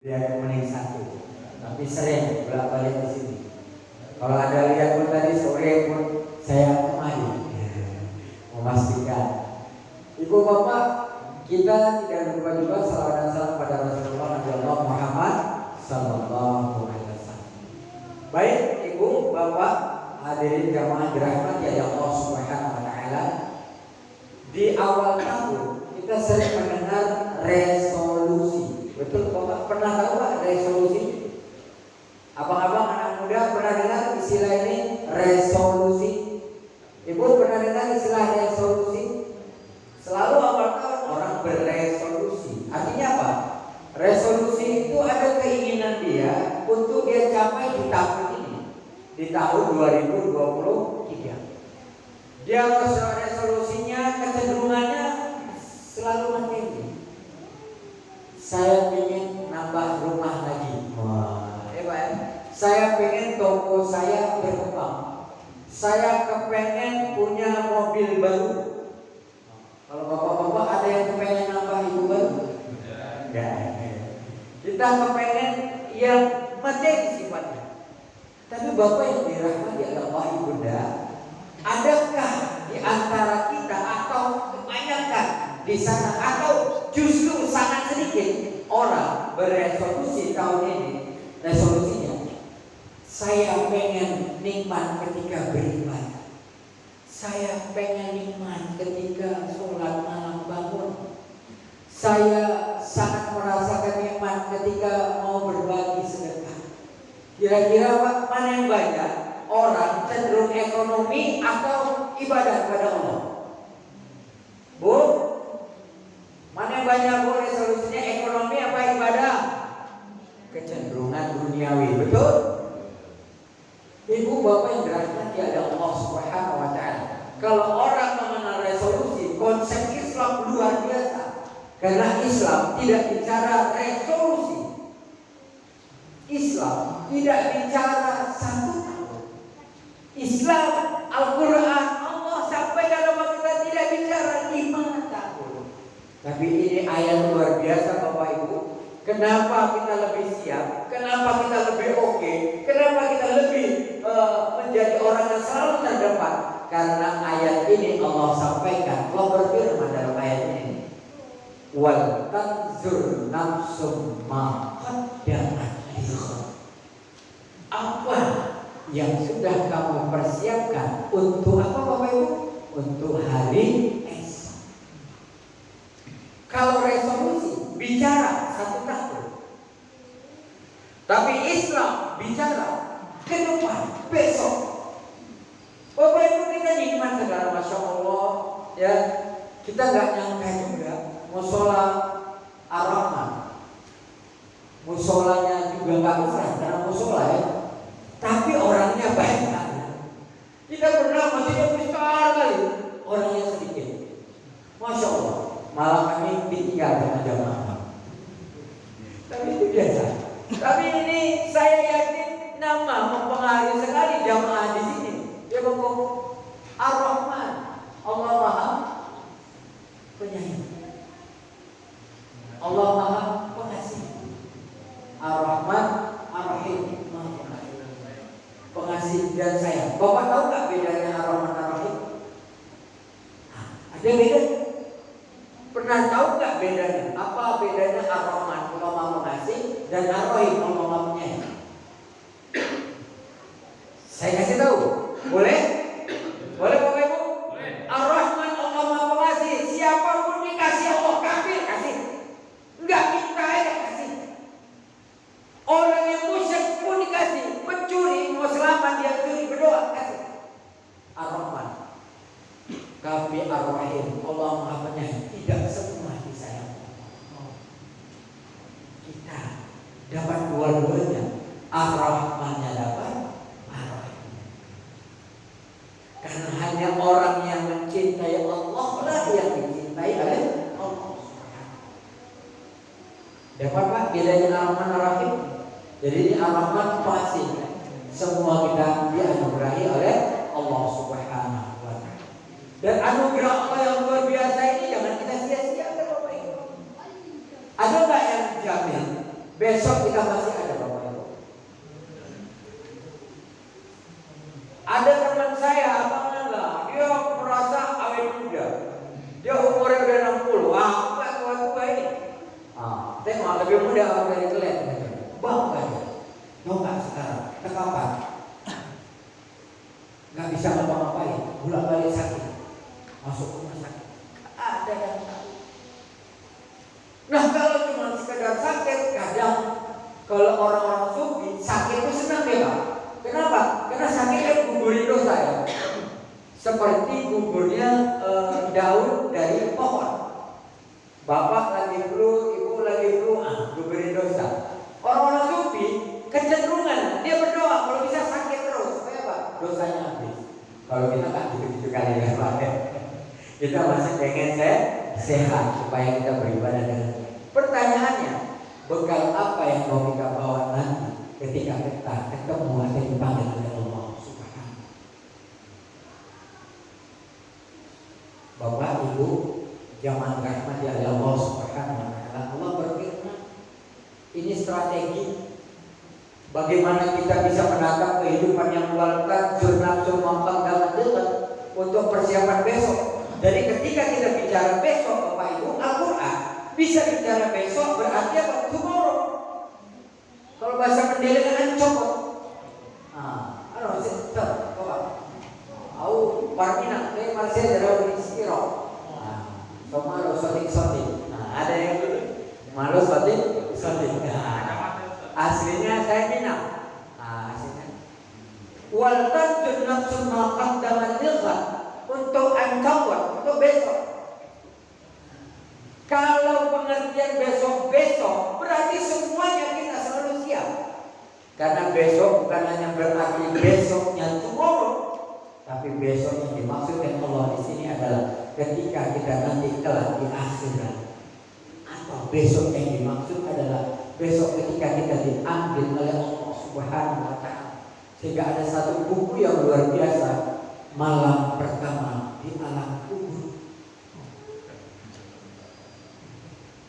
biar menit satu. Tapi sering bolak-balik di sini. Kalau ada lihat pun tadi sore pun saya kemari memastikan. Ibu bapak, kita tidak lupa juga salawat dan salam pada Rasulullah Muhammad Sallallahu Alaihi Wasallam. Baik ibu bapak hadirin jamaah dirahmati ya Allah Subhanahu Wa Taala. Di awal tahun kita sering mendengar resolusi. Betul bapak pernah tahu pak resolusi? Abang-abang anak muda pernah dengar istilah ini resolusi? Ibu pernah dengar istilah resolusi? Selalu awal tahun orang berresolusi. Artinya apa? Resolusi itu ada keinginan dia untuk dia capai di tahun ini, di tahun 2023. Dia resolusinya kecenderungannya selalu begini. Saya ingin nambah rumah lagi. Saya pengen toko saya berkembang. Saya kepengen punya mobil baru. Kalau bapak-bapak ada yang kepengen nambah ibu baru? Enggak. Kita kepengen yang materi sifatnya. Tapi bapak yang dirahmati Allah ibunda, adakah di antara kita atau kebanyakan di sana atau justru sangat sedikit orang beresolusi tahun ini? Resolusinya, saya pengen nikmat ketika beribadah. Saya pengen nikmat ketika sholat malam bangun. Saya sangat merasakan nikmat ketika mau berbagi sedekah. Kira-kira mana yang banyak? Orang cenderung ekonomi atau ibadah kepada Allah? Bu, mana yang banyak bu resolusinya ekonomi apa ibadah? Kecenderungan duniawi, betul? Ibu bapak yang dirahmati ada Allah Subhanahu Wa Taala. Kalau orang mengenal resolusi, konsep Islam luar biasa. Karena Islam tidak bicara resolusi. Islam tidak bicara satu tahun. Islam Al-Quran Allah sampai dalam kita tidak bicara 5 tahun. Tapi ini ayat luar biasa Bapak Ibu. Kenapa kita lebih siap? Kenapa kita lebih oke? Kenapa kita lebih menjadi orang yang selalu terdepan? Karena ayat ini Allah sampaikan. Allah berfirman dalam ayat ini, wal tanzur nafsum ma qaddamat lighad. Apa yang sudah kamu persiapkan untuk apa Bapak Ibu? Untuk hari esok. Kalau resolusi bicara 1 tahun, tapi Islam bicara ke depan, besok. Bapak Ibu kita nikmat segala Masya Allah ya. Kita nggak nyangka juga musola Ar-Rahman, musolanya juga nggak besar karena musola ya, tapi orangnya banyak. Kita pernah masjidnya besar kali, orangnya sedikit. Masya Allah, malah kami ditinggal dengan jamaah. Tapi itu biasa. Tapi ini saya yakin nama mempengaruhi sekali jamaah di sini. Dia ngomong Ar-Rahman, Allah Maha Penyayang, Allah Maha Pengasih, Ar-Rahman Ar-Rahim, pengasih dan sayang. Bapak tahu nggak bedanya Ar-Rahman Ar-Rahim? Ada beda? Pernah tahu nggak bedanya? Apa bedanya Ar-Rahman Allah Maha Pengasih dan Ar-Rahim Allah Maha Penyayang? Saya kasih tahu. Boleh? Boleh Bapak Ibu? Boleh. Ar-Rahman Allah Maha Pengasih. Siapapun dikasih Allah kafir kasih. Enggak minta aja kasih. Orang yang musyrik pun dikasih. Pencuri mau selamat dia curi berdoa kasih. Ar-Rahman. Tapi Ar-Rahim Allah Maha Penyayang. Tidak semua disayang. Kita dapat dua-duanya. Ar-Rahmannya dapat. Karena hanya orang yang mencintai Allah lah yang dicintai oleh Allah. Dapat Pak bedanya Ar-Rahman Ar-Rahim? Jadi ini Ar-Rahman pasti semua kita dianugerahi oleh Allah Subhanahu wa Ta'ala. Dan anugerah Allah yang luar biasa ini jangan kita sia-siakan Bapak Ibu. Ada nggak yang jamin besok kita masih ada Bapak Ibu. Ada teman saya, Abang Nala, dia merasa awet muda. Dia umurnya udah 60. Enggak tua-tua ini. Tengok lebih muda orang dari kalian. Bangga dia. Tahu nggak sekarang? Kapan? Nggak bisa ngapa-ngapain, bolak-balik sakit, masuk rumah sakit. Ada yang tahu. Nah kalau cuma sekedar sakit, kadang kalau orang-orang sufi sakit itu senang ya Pak. Kenapa? Karena sakit kan gugurin dosa ya. Seperti gugurnya daun dari pohon. Bapak lagi flu, ibu lagi flu, gugurin dosa. Orang-orang sufi kecenderungan dia berdoa kalau bisa sakit terus supaya apa? Dosanya habis. Kalau kita kan gitu-gitu kali ya Pak. Kita masih pengen sehat supaya kita beribadah dengan baik. Pertanyaannya, bekal apa yang mau kita bawa nanti ketika kita ketemu atau dipanggil oleh Allah Subhanahu. Bapak Ibu jamaah rahmati Allah Subhanahu wa taala, Allah berfirman, ini strategi bagaimana kita bisa menatap kehidupan yang melelahkan, nafsu mampang dalam dekat untuk persiapan besok. Jadi ketika kita bicara besok Bapak Ibu, Al-Quran bisa bicara besok berarti apa? Tomorrow. Kalau bahasa pendelengan kan copot. Parmina, ini masih ada di Sikiro. Malu sotik. Ada yang dulu malu sotik. Aslinya saya Minang. Aslinya. Wal tajud nafsun ma qaddamat lighad, untuk engkau untuk besok. Kalau pengertian besok berarti semuanya kita selalu siap. Karena besok bukan hanya berarti besoknya tomorrow, tapi besok yang dimaksudkan Allah di sini adalah ketika kita nanti kelak di akhirat. Atau besok yang dimaksud adalah besok ketika kita diambil oleh Allah Subhanahu wa taala. Sehingga ada satu buku yang luar biasa, Malam Pertama di Alam Kubur.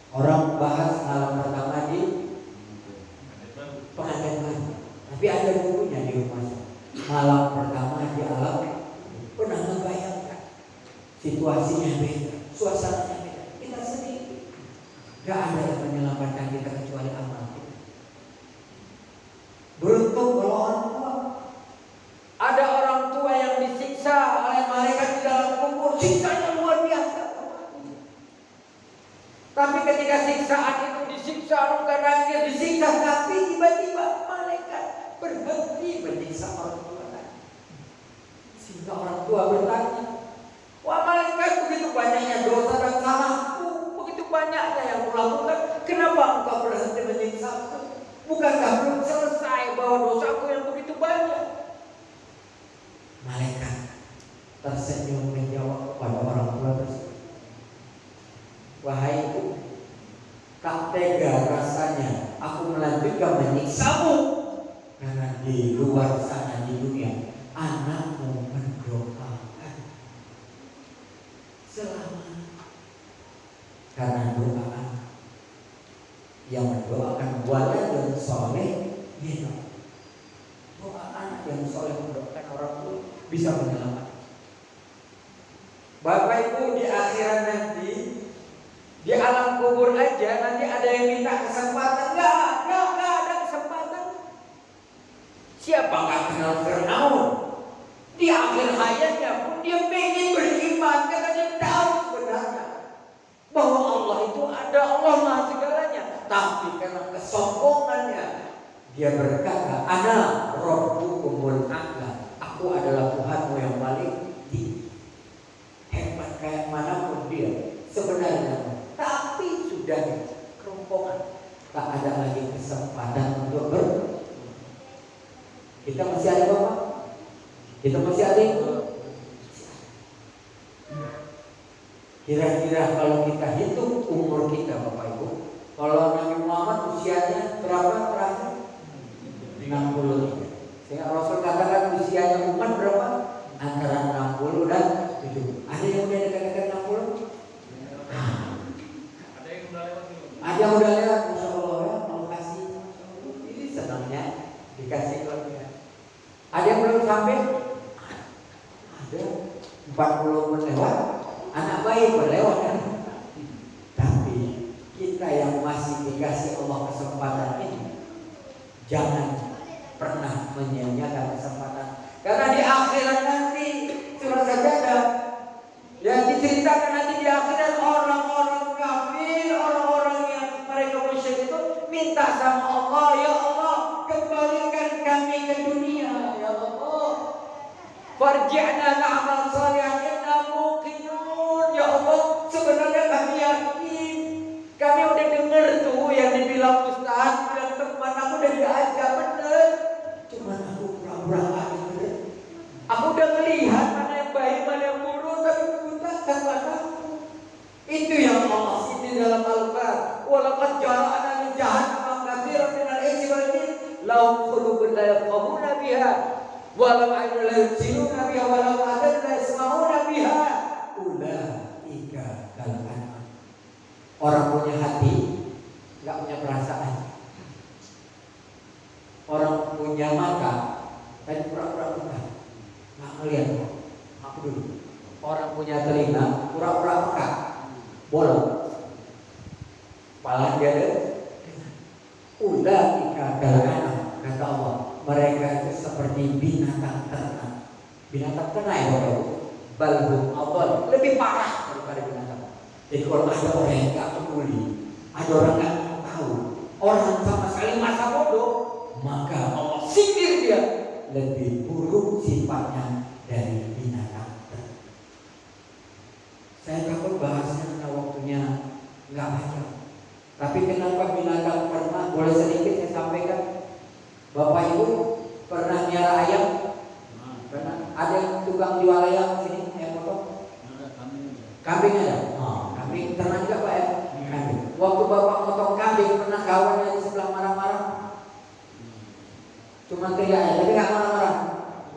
Orang bahas malam pertama di pengantin baru, tapi ada bukunya di rumah saya. Malam pertama di alam. Pernah ngebayangkan situasinya beda, suasananya beda. Kita sendiri, gak ada yang menyelamatkan kita kecuali amal kita. Beruntung kalau orang tua. Ada orang tua yang disiksa oleh malaikat di dalam kubur, siksanya luar biasa. Tapi ketika siksaan itu disiksa, kadang-kadang disiksa, tapi tiba-tiba malaikat berhenti menyiksa orang tua tadi. Sehingga orang tua bertanya, wah malaikat, begitu banyaknya dosa dan salahku, begitu banyaknya yang kulakukan, kenapa engkau berhenti menyiksa? Bukankah belum selesai bahwa dosaku yang begitu banyak? Malaikat tersenyum menjawab kepada orang tua tersebut, wahai ibu, tak tega rasanya aku melanjutkan menyiksamu, karena di luar sana di dunia anakmu mendoakan selamat. Karena doa anak yang mendoakan waladun soleh, doa anak yang soleh mendoakan orang tua bisa menyelamatkan. Bapak Ibu, di akhirat nanti, di alam kubur aja nanti ada yang minta kesempatan. Nggak ada kesempatan. Siapa nggak kenal Fir'aun? Di akhir hayatnya pun dia pengen beriman karena dia tahu sebenarnya bahwa Allah itu ada, Allah Maha segalanya. Tapi karena kesombongannya dia berkata, Ana Rabbukumul A'la, aku adalah Tuhanmu yang paling tinggi. Hebat kayak manapun dia sebenarnya, tapi sudah kerompongan, tak ada lagi kesempatan untuk kita masih ada Bapak? Kita masih ada Ibu? Kira-kira kalau kita hitung umur kita Bapak Ibu, kalau Nabi Muhammad usianya berapa terakhir? 63. Sehingga Rasul katakan usianya umat berapa? Antara 60 dan 70. Ada yang udah dekat-dekat 60? Ada yang udah lewat. Ada yang udah lewat, Masya Allah ya, mau kasih dikasih keluarga. Ada yang belum sampai? Ada 40 menit lewat, anak bayi berlewat kan? Tapi kita yang masih dikasih Allah kesempatan ini, jangan pernah menyia-nyiakan kesempatan. Karena di akhirat nanti surah Sajadah yang diceritakan nanti di akhirat orang-orang kafir, orang-orang yang mereka musyrik itu minta sama Allah, ya Allah, kembalikan kami ke dunia, ya Allah. Farji'na na'mal shalihan inna muqinun. Ya Allah, sebenarnya kami yakin. Kami udah dengar tuh yang dibilang Ustaz, bilang teman aku udah diajak bener. Cuman aku pura-pura nggak denger. Aku udah melihat mana yang baik, mana yang buruk, tapi bukan mataku. Itu yang Allah sini dalam Al-Quran. Walaqad jara'na li jahannama katsiran minal insi wal jin lahum qulubun la yafqahuna biha walau a'yunun la yubsiruna biha walau adhan la yasma'una biha ulaika kal an'am. Orang punya hati nggak punya perasaan. Orang punya mata tapi pura-pura buta, nggak ngeliat. Aku dulu. Orang punya telinga pura-pura peka, bolong. Kepala dia ada. Ulaika kal an'am, kata Allah. Mereka itu seperti binatang ternak. Binatang ternak ya Bapak, balhum adall, lebih parah daripada binatang. Jadi kalau ada orang yang nggak peduli, ada orang nggak tahu, orang sama sekali masa bodoh, maka Allah sindir dia, lebih buruk sifatnya dari binatang ternak. Saya takut bahasnya karena waktunya nggak banyak. Tapi kenapa binatang ternak, boleh sedikit saya sampaikan. Bapak Ibu pernah miara ayam? Pernah? Ada yang tukang jual ayam sini yang potong? Kambing ada? Kambing ternak juga Pak ya? Kambing. Waktu Bapak potong kambing, pernah kawannya di sebelah marah-marah? Cuma teriak aja, tapi nggak marah-marah.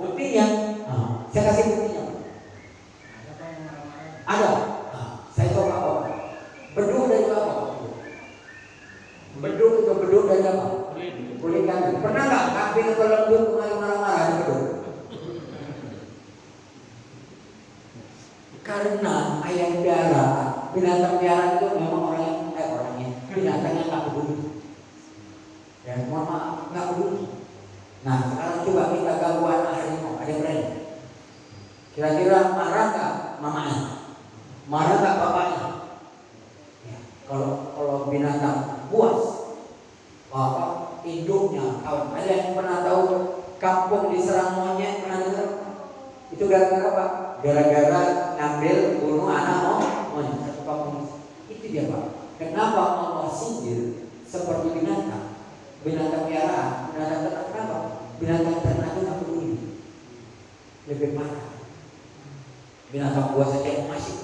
Buktinya, saya kasih buktinya. Ada? Saya coba apa? Beduk dari apa? Beduk itu beduk dari apa? Kulit kambing. Pernah nggak kambing atau lembut kemarin marah-marah di beduk? Karena ayam piara, binatang piara itu memang binatangnya nggak peduli. Ya, mohon maaf, nggak peduli. Nah, sekarang coba kita ganggu anak harimau, ada yang berani? Kira-kira marah nggak mamanya? Marah nggak bapaknya? Ya, kalau binatang buas, bapak induknya kawan. Ada yang pernah tahu kampung diserang monyet? Pernah dengar? Itu gara-gara apa? Gara-gara ngambil bunuh anak monyet. Satu kampung. Itu dia Pak. Kenapa Allah sindir seperti binatang? Binatang piaraan, binatang ternak. Kenapa? Binatang ternak itu nggak peduli, lebih parah. Binatang buas saja masih.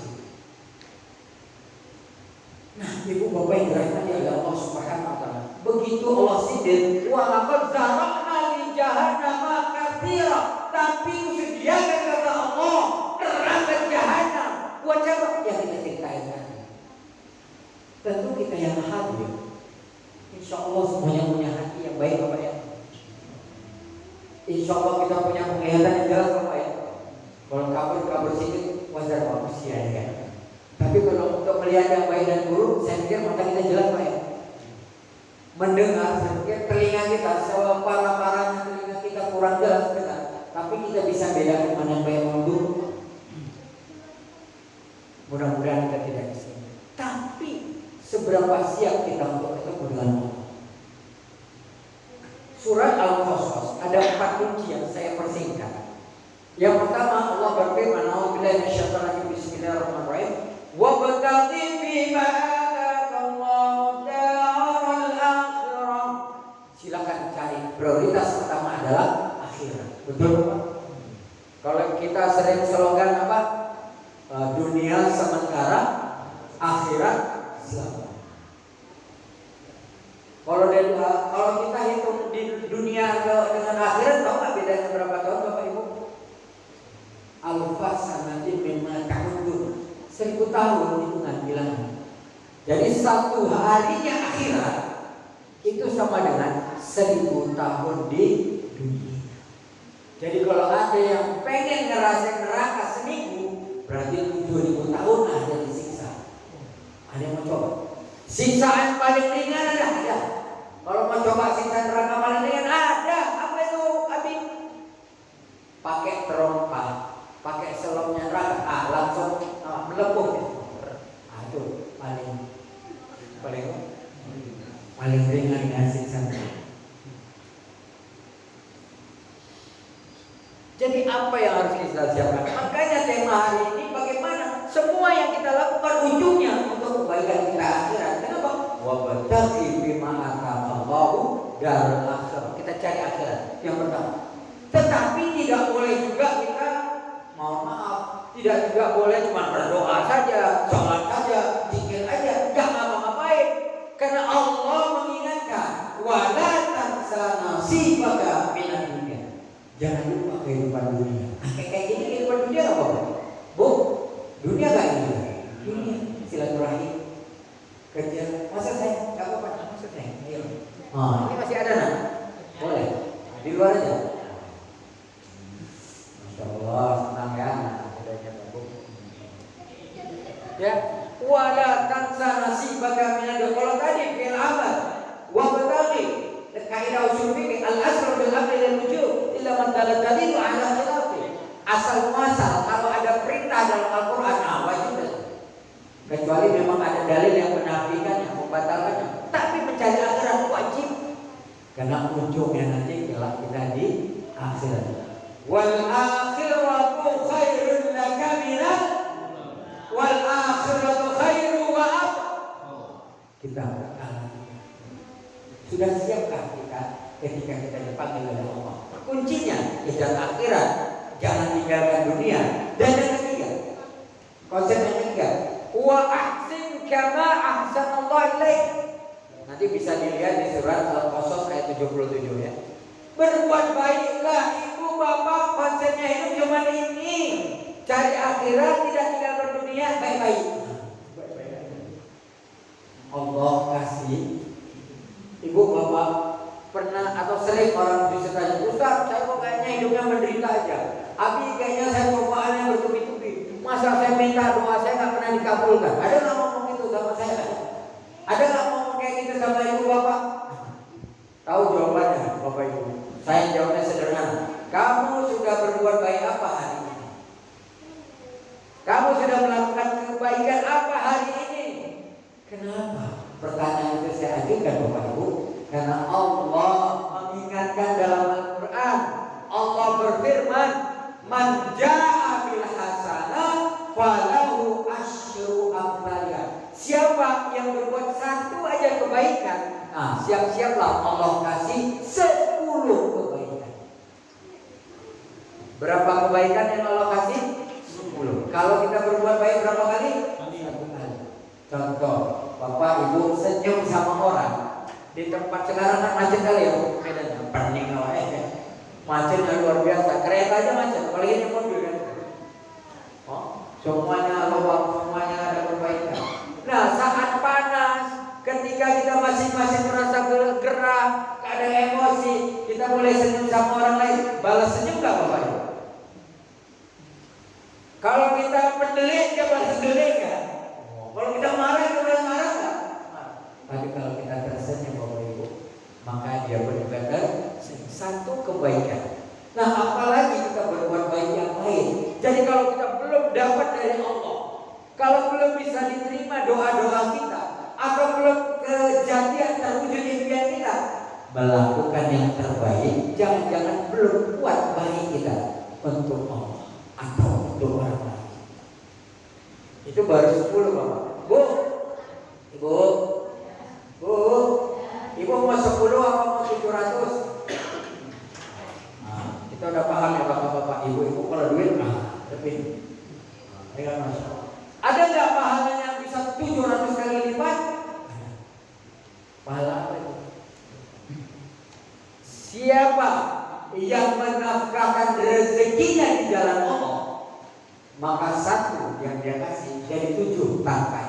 Nah, ibu bapak yang dirahmati oleh Allah Subhanahu wa Ta'ala, begitu Allah sindir, walaqad zara'na li jahannama katsiran, tapi disediakan kata Allah neraka jahanam. Buat siapa? Yang kita ceritain tadi. Tentu kita yang hadir, insya Allah semuanya punya hati yang baik Bapak ya. Insya Allah kita punya penglihatan yang jelas Bapak ya. Kalau kabur sedikit wajar Bapak usia ya kan. Tapi kalau untuk melihat yang baik dan buruk, saya pikir mata kita jelas Pak ya. Mendengar, saya pikir telinga kita, separah-parahnya telinga kita kurang jelas dengar, tapi kita bisa bedakan mana yang baik dan buruk. Mudah-mudahan kita tidak kesini. Tapi seberapa siap kita untuk ketemu dengan Allah? Surat Al-Qasas ada 4 kunci yang saya persingkat. Yang pertama Allah berfirman, "A'udzubillahi minasyaitonir rajim. Bismillahirrahmanirrahim. Wabtaghi fima ataakallahu daral akhirah." Silakan cari. Prioritas pertama adalah akhirat. Betul Pak? Kalau kita sering slogan apa? Dunia sementara, akhirat selamat. Kalau kita hitung di dunia dengan akhirat, tahu nggak bedanya berapa tahun Bapak Ibu? Alfa sanatin mimma ta'udun. 1000 tahun hitungan bilangan. Jadi 1 harinya akhirat itu sama dengan 1000 tahun di dunia. Jadi kalau ada yang pengen ngerasain neraka seminggu, berarti 7000 tahun ada disiksa. Ada yang mau coba? Siksaan paling ringan ada. Kalau mau coba siksa neraka paling ringan ada. Apa itu, Abi? Pakai terompa, pakai selopnya neraka, langsung melepuh. Aduh, paling ringan ya siksa. Jadi apa yang harus kita siapkan? Makanya tema hari ini bagaimana semua yang kita lakukan ujungnya untuk kebaikan kita akhirat. Kenapa? Wabtaghi bima ataqallahu darul akhirah. Kita cari akhirat yang pertama. Tetapi tidak boleh juga kita, mohon maaf, tidak juga boleh cuma berdoa saja, sholat saja, zikir aja, enggak ngapa-ngapain. Karena Allah mengingatkan, wala tansa nasibaka minad dunya. Jangan lupa kehidupan dunia. Kayak gini kehidupan dunia apa? Bu, dunia gak ini? Dunia, silaturahim, kerja. Masa saya gak apa-apa? Masa saya? Ayo. Ini masih ada nak? Boleh. Di luar aja. Masya Allah, senang ya. Ya, wala tansa nasibaka minad dunya. Kalau tadi fil amal, wa bataghi. Kaidah usul fikih al-asr bil amri lil wujub illa man dalil ala khilafi. Asal muasal kalau ada perintah dalam Al-Qur'an wajib. Kecuali memang ada dalil yang menafikan, yang membatalkannya. Tapi mencari akhirat wajib. Karena ujungnya nanti kelak kita di akhirat. Wal akhiratu khairun laka minal wal akhiratu khairu wa apa? Kita berkala. Sudah siapkah kita ketika kita dipanggil oleh Allah? Kuncinya kejar akhirat, jangan tinggalkan dunia. Dan yang ketiga, konsep yang ketiga, wa ahsin kama ahsanallahu ilaik. Nanti bisa dilihat di surat Al-Qasas ayat 77 ya. Berbuat baiklah ibu bapak, konsepnya hidup cuma ini. Cari akhirat, tidak tinggalkan dunia, baik-baik. Allah kasih. Ibu bapak pernah atau sering orang bisa tanya, Ustaz, saya kok kayaknya hidupnya menderita aja. Abi kayaknya saya cobaannya bertubi-tubi. Masa saya minta doa saya nggak pernah dikabulkan? Ada nggak ngomong gitu sama saya? Ada nggak ngomong kayak gitu sama ibu bapak? Tahu jawabannya, bapak ibu? Saya jawabnya sederhana. Kamu sudah berbuat baik apa hari ini? Kamu sudah melakukan kebaikan apa hari ini? Kenapa? Pertanyaan itu saya ajukan Bapak Ibu karena Allah mengingatkan dalam Al-Quran. Allah berfirman, man ja'a bil hasanah falahu asyru amsalha. Siapa yang berbuat satu aja kebaikan, siap-siaplah Allah kasih 10 kebaikan. Berapa kebaikan yang Allah kasih? 10. Kalau kita berbuat baik berapa kali? 1 kali. Contoh, Bapak Ibu senyum sama orang di tempat sekarang kan macet kali ya, medannya pening ya. Macetnya luar biasa, kereta aja macet, apalagi ini mobil kan. Semuanya lubang, semuanya ada perbaikan. Nah, saat panas, ketika kita masing-masing merasa gerah, ada emosi, kita boleh senyum sama orang lain, balas senyum nggak Bapak Ibu? Kalau kita pendelik, dia balas pendelik nggak? Kalau kita marah, kita balas marah nggak? Tapi kalau kita tersenyum Bapak Ibu, maka dia berbuat satu kebaikan. Nah, apalagi kita berbuat baik yang lain. Jadi kalau kita belum dapat dari Allah, kalau belum bisa diterima doa-doa kita, atau belum kejadian terwujud impian kita, melakukan yang terbaik. Jangan-jangan belum kuat baik kita untuk Allah atau untuk orang lain. Itu baru 10 Bapak. Bu, Ibu mau 10 apa mau 700? Kita udah paham ya Bapak-bapak, Ibu kalau duit lebih. Ada nggak pahalanya yang bisa 700 kali lipat? Pahala apa itu? Siapa yang menafkahkan rezekinya di jalan Allah, maka 1 yang dia kasih jadi 7 tangkai.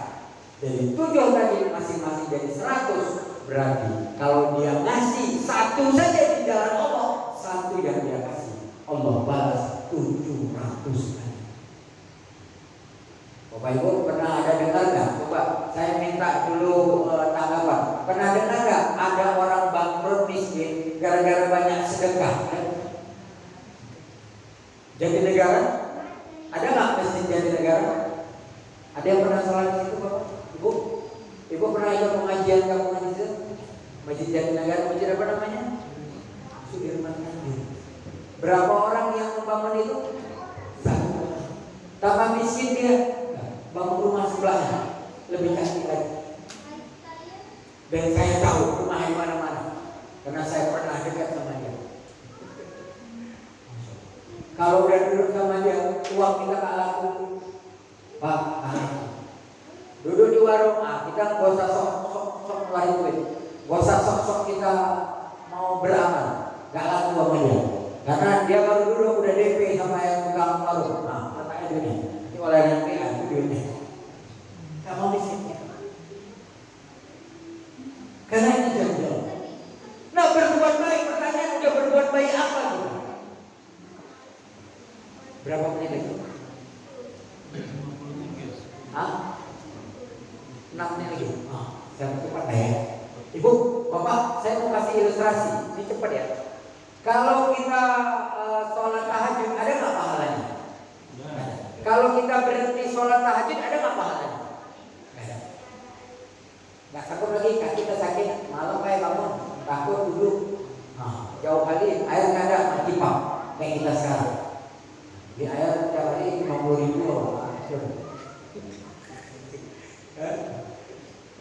Jadi 7 tadi masing-masing jadi 100, Berarti kalau dia ngasih satu saja di jalan Allah, satu yang dia kasih, Allah balas 700 kali. Bapak Ibu pernah ada dengar nggak? Coba saya minta dulu tanggapan. Pernah dengar nggak ada orang bangkrut miskin gara-gara banyak sedekah? Jadi negara? Ada nggak masjid jadi negara? Ada yang pernah sholat di situ, Bapak? Ibu? Ibu pernah ikut pengajian gabungan di situ? Masjid Jatinegara, masjid apa namanya? Sudirman Tamrin. Berapa orang yang membangun itu? Satu. Tambah miskin dia, bangun rumah sebelahnya lebih cantik lagi. Dan saya tahu rumah di mana-mana karena saya pernah dekat sama dia. Kalau udah duduk sama dia, uang kita tak laku, Pak. Duduk di warung, kita nggak usah sok ngeluarin duit, nggak usah sok kita mau beramal, nggak laku sama dia. Karena dia baru duduk udah DP sama yang tukang warung. Letaknya duitnya, ini oleh yang PA duitnya. Nggak mau miskinnya. Karena ini janji. Nah, berbuat baik, pertanyaan udah berbuat baik apa gitu? Berapa menit itu? 6 menit lagi. Saya cepat ya. Ibu, Bapak, saya mau kasih ilustrasi. Ini cepat ya. Kalau kita sholat tahajud, ada nggak pahalanya? Kalau kita berhenti sholat tahajud, ada nggak pahalanya? Ada. Nggak takut lagi, kaki kita sakit, malam kayak bangun, takut duduk. Jauh kali air nggak ada, mati pak, kayak kita sekarang. Di air tiap hari 50.000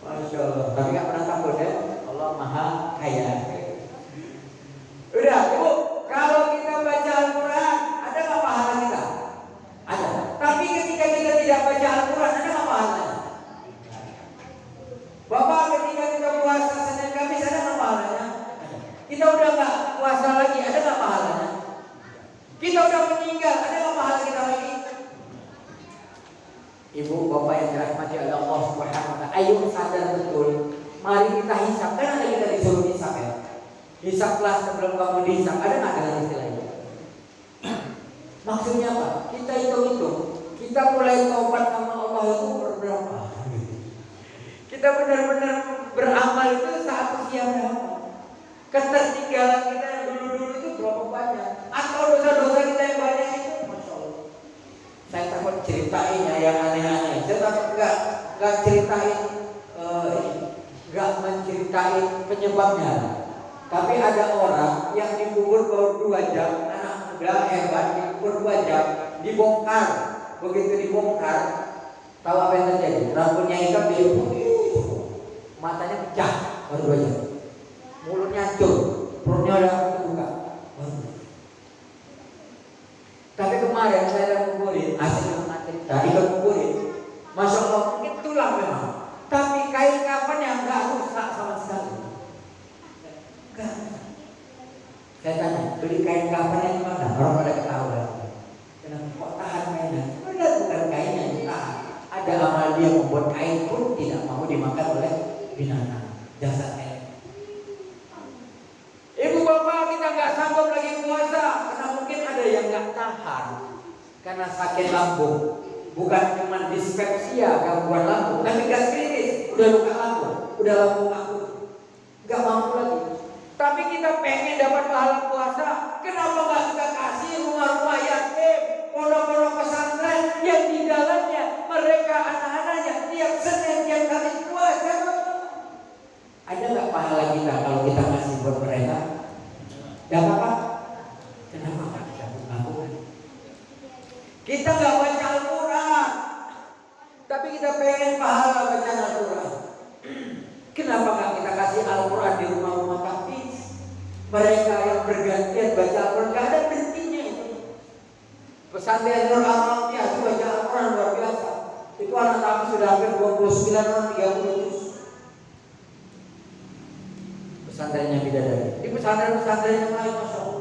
Masya Allah. Tapi nggak pernah takut ya. Allah Maha Kaya. Udah, Ibu. Kalau kita baca Al-Quran, ada nggak pahala kita? Ada. Tapi ketika kita tidak baca Al-Quran, ada nggak pahalanya? Bapak, ketika kita puasa Senin Kamis, ada nggak pahalanya? Kita udah nggak puasa lagi, ada nggak pahalanya? Kita udah meninggal, ada nggak pahala kita lagi? Ibu, Bapak yang dirahmati oleh Allah Subhanahu wa taala, ayo sadar betul. Mari kita hisap, kan ada kita disuruh hisap ya. Hisaplah sebelum kamu dihisap. Ada nggak dengan istilah itu? Maksudnya apa? Kita hitung-hitung. Kita mulai taubat sama Allah itu berapa? Kita benar-benar beramal itu saat usia berapa? Ketertinggalan kita yang dulu-dulu itu berapa banyak? Atau dosa-dosa kita yang banyak itu? Masya Allah. Saya takut ceritain yang aneh-aneh. Saya takut nggak ceritain, nggak menceritain penyebabnya. Tapi ada orang yang dikubur baru 2 jam, anak muda hebat, dikubur 2 jam, dibongkar. Begitu dibongkar, tahu apa yang terjadi? Rambutnya hitam, dia matanya pecah baru 2 jam. Mulutnya hancur, perutnya udah terbuka. Tapi kemarin saya kuburin, hasil cerita, ikut kuburin. Masya Allah, mungkin tulang memang. Tapi kain kapan yang nggak rusak sama sekali. Enggak. Saya tanya, beli kain kafannya di mana? Orang pada ketawa. Kenapa kok tahan kainnya? Benar, bukan kainnya yang tahan. Ada amal dia membuat kain pun tidak mau dimakan oleh binatang. Jasadnya. Ibu bapak, kita nggak sanggup lagi puasa karena mungkin ada yang nggak tahan karena sakit lambung. Bukan cuma dispepsia, gangguan lambung, tapi gas kritis, udah luka lambung, udah lambung akut, nggak mampu lagi. Tapi kita pengen dapat pahala puasa, kenapa nggak kita kasih rumah-rumah yatim, pondok-pondok pesantren yang di dalamnya mereka anak-anaknya tiap Senin tiap kali puasa? Ada nggak pahala kita kalau kita kasih buat mereka? Gak apa-apa. Kenapa nggak kita lakukan? Kita nggak baca Al-Quran, tapi kita pengen pahala baca Al-Quran. Kenapa nggak kita kasih Al-Quran di rumah-rumah tahfiz? Mereka yang bergantian baca Al-Quran, nggak ada berhentinya itu. Pesantren Nur Al-Fatihah itu baca Al-Quran luar biasa. Itu anak tahfiz sudah hampir 29 orang 30 juz. Pesantrennya bidadari. Di pesantren-pesantren yang lain, Masya Allah,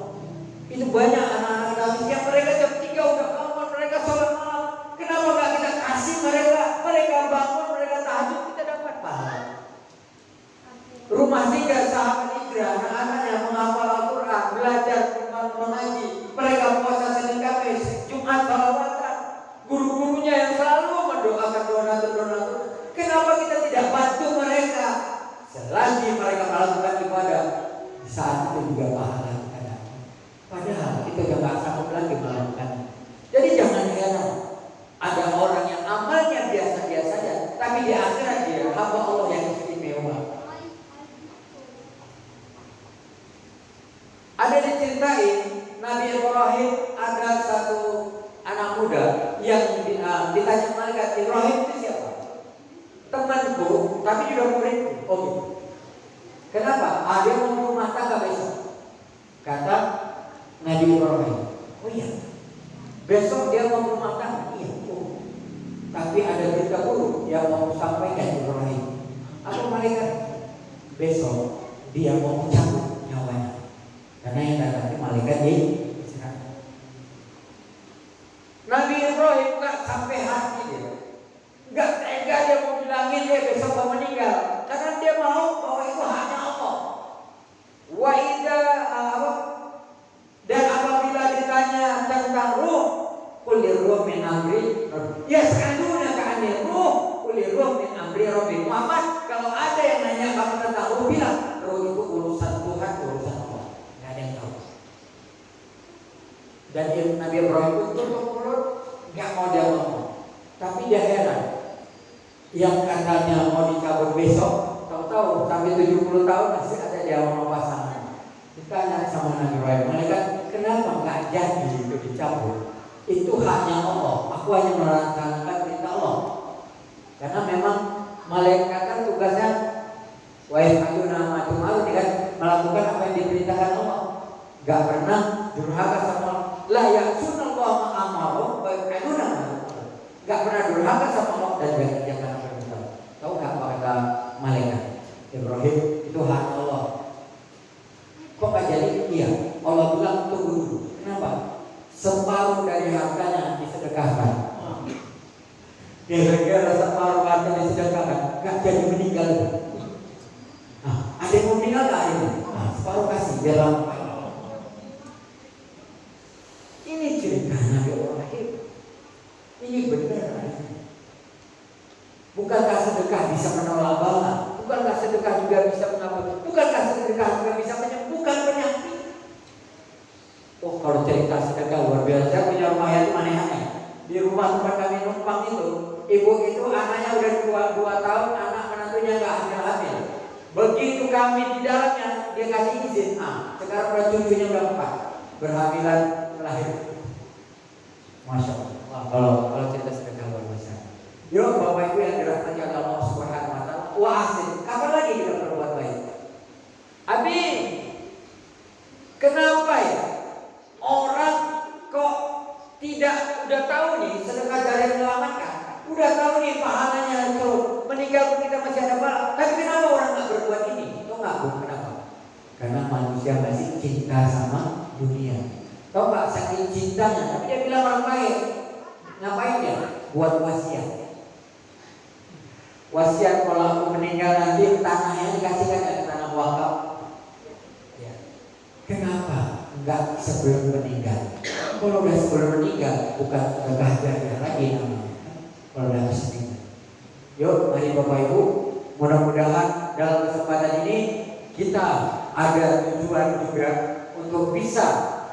itu banyak anak-anak tahfiz yang mereka jam 3 udah bangun, mereka sholat malam. Kenapa nggak kita kasih mereka? Mereka bangun, mereka tahajud, kita dapat pahala. rumah singgah sahabat hijrah, anak-anaknya menghafal Al-Quran, belajar mengaji, mereka puasa Senin Kamis, Jumat salawatan, guru-gurunya yang selalu mendoakan donatur-donatur. Kenapa kita tidak bantu mereka? Selagi mereka melakukan ibadah, di saat itu juga pahala kita dapat. Padahal kita juga nggak sanggup lagi melakukannya. Jadi jangan heran ada orang yang amalnya biasa-biasa saja, tapi di akhirat dia hamba Allah yang istimewa. Ada diceritain Nabi Ibrahim ada satu anak muda yang ditanya malaikat, Ibrahim itu siapa? Temanku, tapi juga muridku. Oh gitu. Kenapa? Dia mau rumah tangga besok. Kata Nabi Ibrahim. Oh iya. Besok dia mau rumah tangga. Iya. Oh. Tapi ada berita buruk yang mau sampaikan Ibrahim. Apa malaikat? Besok dia mau mencabut nyawanya. Karena yang datang malaikat di Nabi Ibrahim nggak sampai hati dia, nggak tega dia mau bilangin dia besok mau meninggal, karena dia mau bahwa itu hanya Allah. Wa idza dan apabila ditanya tentang ruh, kulir ruh min amri, ya seandainya keaneh ruh, kulir ruh min amri Rabbi Muhammad. Kalau ada yang nanya kamu tentang ruh, bilang ruh itu urusan Tuhan, urusan Allah, nggak ada yang tahu. Dan Nabi Ibrahim itu tutup mulut, nggak mau dia ngomong. Tapi dia heran, yang katanya mau dicabut besok, tahu-tahu sampai 70 tahun masih ada dia mau pasangan. Ditanya sama Nabi Ibrahim, malaikat, kenapa nggak jadi itu dicabut? Itu haknya Allah. Aku hanya melaksanakan perintah Allah. Karena memang malaikat kan tugasnya wa'yaf'aluna ma tu'marun, kan melakukan apa yang diperintahkan Allah. Gak pernah durhaka sama Allah. La ya'sunallaha ma amara wa yaf'aluna ma tu'marun. Gak pernah durhaka sama Allah dan gak kerjakan apa yang diperintah. Tahu gak apa kata malaikat? Ibrahim, itu hak Allah. Kok gak jadi? Iya. Allah bilang tunggu dulu. Kenapa? Separuh dari hartanya disedekahkan. Kira-kira separuh hartanya disedekahkan, gak jadi meninggal. Ada yang mau meninggal gak ini? Separuh kasih, biar lama. Ini cerita Nabi Ibrahim. Ini benar. Bukankah sedekah bisa menolak bala? Bukankah sedekah juga bisa mengabulkan? Bukankah sedekah juga bisa menyembuhkan penyakit? Oh, kalau cerita sedekah luar biasa. Saya punya rumah yang aneh-aneh. Di rumah tempat kami numpang itu, ibu itu anaknya udah 2 tahun, anak menantunya nggak hamil-hamil. Begitu kami di dalamnya, dia kasih izin. Sekarang udah cucunya udah 4, berhamilan, lahir. Masya Allah. Kalau cerita sedekah luar biasa. Yuk Bapak Ibu yang dirahmati Allah Subhanahu wa taala. Wah, asik. Kapan lagi kita berbuat baik? Amin. Kenapa ya? Orang kok tidak udah tahu nih sedekah jariah menyelamatkan, udah tahu nih pahalanya itu meninggal pun kita masih ada pahala. Tapi kenapa orang nggak berbuat ini? Tahu nggak Bu? Kenapa? Karena manusia masih cinta sama dunia. Tahu nggak saking cintanya? Tapi dia bilang orang baik. Ngapain dia? Buat wasiat. Wasiat kalau aku meninggal nanti tanahnya dikasihkan ke tanah wakaf. Ya. Kenapa? Enggak sebelum meninggal. Kalau udah sebelum meninggal, bukan sedekah jariah lagi namanya. Kalau udah meninggal. Yuk, mari Bapak Ibu, mudah-mudahan dalam kesempatan ini kita ada tujuan juga untuk bisa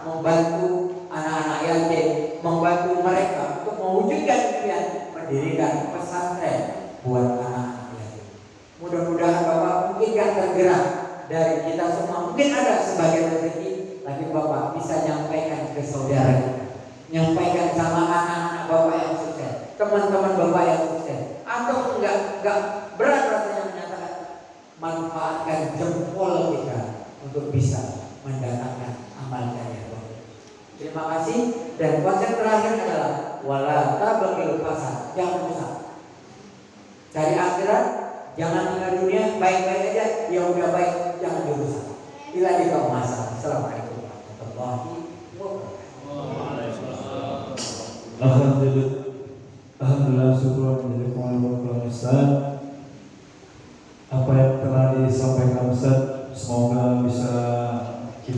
membantu anak-anak yatim, membantu mereka untuk mewujudkan impian mendirikan pesantren buat anak-anak yatim. Mudah-mudahan Bapak mungkin gak tergerak dari kita semua, mungkin ada sebagian rezeki. Tapi Bapak bisa nyampaikan ke saudara kita, nyampaikan sama anak-anak Bapak yang sukses, teman-teman Bapak yang sukses, atau enggak berat rasanya menyatakan, manfaatkan jempol kita untuk bisa mendatangkan amal jariah. Terima kasih. Dan konsep terakhir adalah wala tabghil fasad, jangan rusak. Cari akhirat, jangan tinggal dunia baik-baik aja, ya udah baik, jangan dirusak. Ila di kaum masalah. Assalamualaikum. Alhamdulillah, syukur menjadi pengamal Ustaz. Apa yang telah disampaikan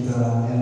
Mitra